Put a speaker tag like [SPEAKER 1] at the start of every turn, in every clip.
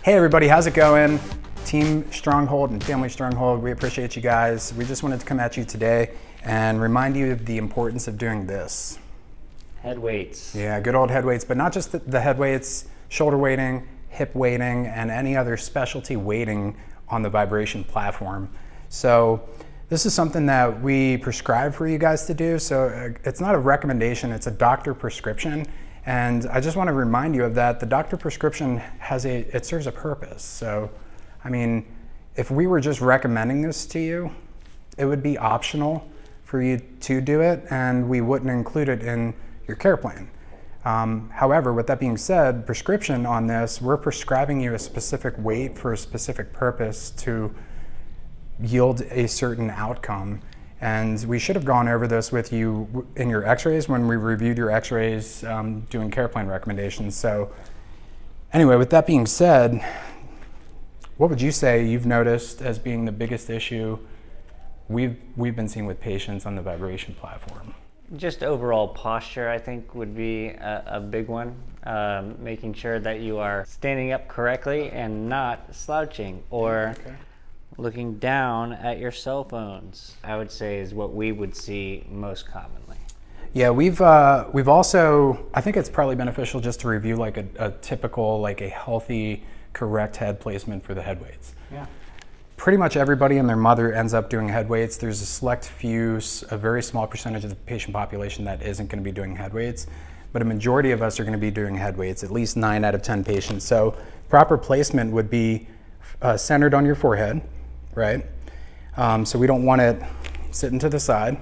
[SPEAKER 1] Hey everybody, how's it going? Team Stronghold and Family Stronghold, we appreciate you guys. We just wanted to come at you today and remind you of the importance of doing this.
[SPEAKER 2] Head weights.
[SPEAKER 1] Yeah, good old head weights, but not just the head weights, shoulder weighting, hip weighting, and any other specialty weighting on the vibration platform. So this is something that we prescribe for you guys to do. So it's not a recommendation, it's a doctor prescription. And I just want to remind you of that. The doctor prescription it serves a purpose. So, I mean, if we were just recommending this to you, it would be optional for you to do it and we wouldn't include it in your care plan. However, with that being said, prescription on this, we're prescribing you a specific weight for a specific purpose to yield a certain outcome. And we should have gone over this with you in your x-rays when we reviewed your x-rays doing care plan recommendations. So anyway, with that being said, what would you say you've noticed as being the biggest issue we've been seeing with patients on the vibration platform?
[SPEAKER 2] Just overall posture, I think, would be a big one. Making sure that you are standing up correctly and not slouching or looking down at your cell phones, I would say, is what we would see most commonly.
[SPEAKER 1] Yeah, we've also, I think it's probably beneficial just to review like a typical, like a healthy, correct head placement for the head weights.
[SPEAKER 2] Yeah.
[SPEAKER 1] Pretty much everybody and their mother ends up doing head weights. There's a select few, a very small percentage of the patient population that isn't going to be doing head weights, but a majority of us are going to be doing head weights, at least 9 out of 10 patients. So proper placement would be centered on your forehead, right? So we don't want it sitting to the side.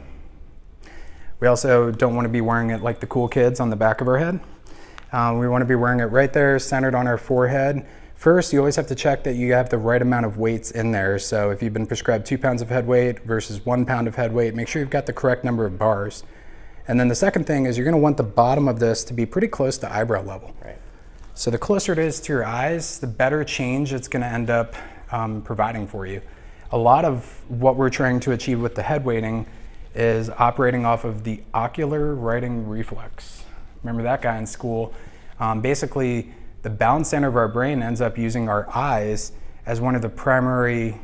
[SPEAKER 1] We also don't want to be wearing it like the cool kids on the back of our head. We want to be wearing it right there, centered on our forehead. First, you always have to check that you have the right amount of weights in there. So if you've been prescribed 2 pounds of head weight versus 1 pound of head weight, make sure you've got the correct number of bars. And then the second thing is you're going to want the bottom of this to be pretty close to eyebrow level.
[SPEAKER 2] Right.
[SPEAKER 1] So the closer it is to your eyes, the better change it's going to end up providing for you. A lot of what we're trying to achieve with the head weighting is operating off of the ocular writing reflex. Remember that guy in school? Basically, the balance center of our brain ends up using our eyes as one of the primary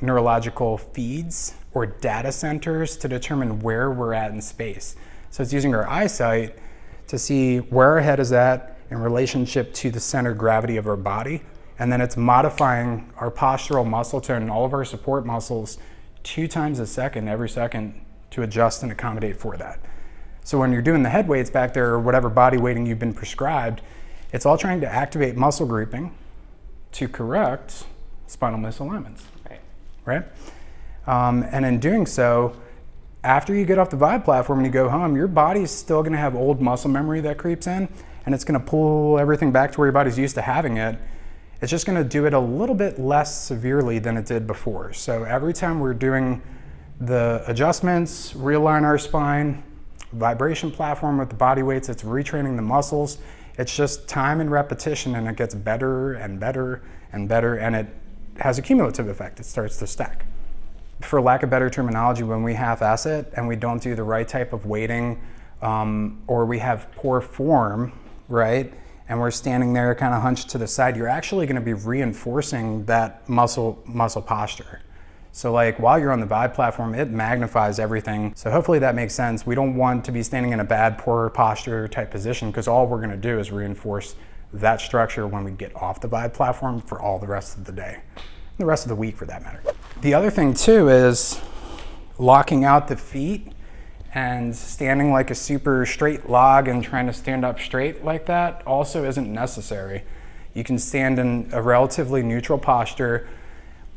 [SPEAKER 1] neurological feeds or data centers to determine where we're at in space. So it's using our eyesight to see where our head is at in relationship to the center of gravity of our body. And then it's modifying our postural muscle tone and all of our support muscles 2 times a second, every second, to adjust and accommodate for that. So when you're doing the head weights back there or whatever body weighting you've been prescribed, it's all trying to activate muscle grouping to correct spinal misalignments, right? And in doing so, after you get off the Vibe platform and you go home, your body's still gonna have old muscle memory that creeps in, and it's gonna pull everything back to where your body's used to having it. It's just gonna do it a little bit less severely than it did before. So every time we're doing the adjustments, realign our spine, vibration platform with the body weights, it's retraining the muscles. It's just time and repetition, and it gets better and better and better, and it has a cumulative effect. It starts to stack. For lack of better terminology, when we half-ass it and we don't do the right type of weighting, or we have poor form, right? And we're standing there kind of hunched to the side, you're actually going to be reinforcing that muscle posture. So like while you're on the Vibe platform, it magnifies everything. So hopefully that makes sense. We don't want to be standing in a bad, poor posture type position, because all we're going to do is reinforce that structure when we get off the Vibe platform for all the rest of the day, and the rest of the week for that matter. The other thing too is locking out the feet and standing like a super straight log and trying to stand up straight like that also isn't necessary. You can stand in a relatively neutral posture,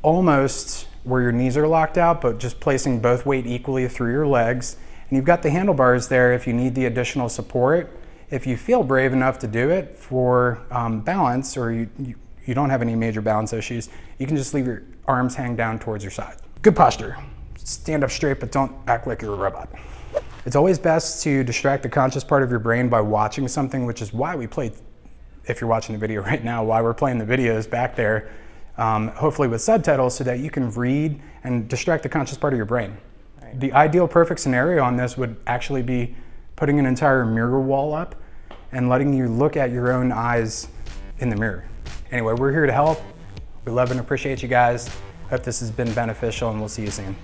[SPEAKER 1] almost where your knees are locked out, but just placing both weight equally through your legs. And you've got the handlebars there if you need the additional support. If you feel brave enough to do it for balance, or you don't have any major balance issues, you can just leave your arms hang down towards your side. Good posture. Stand up straight, but don't act like you're a robot. It's always best to distract the conscious part of your brain by watching something, which is why we played, if you're watching the video right now, why we're playing the videos back there, hopefully with subtitles, so that you can read and distract the conscious part of your brain. Right. The ideal perfect scenario on this would actually be putting an entire mirror wall up and letting you look at your own eyes in the mirror. Anyway, we're here to help. We love and appreciate you guys. Hope this has been beneficial, and we'll see you soon.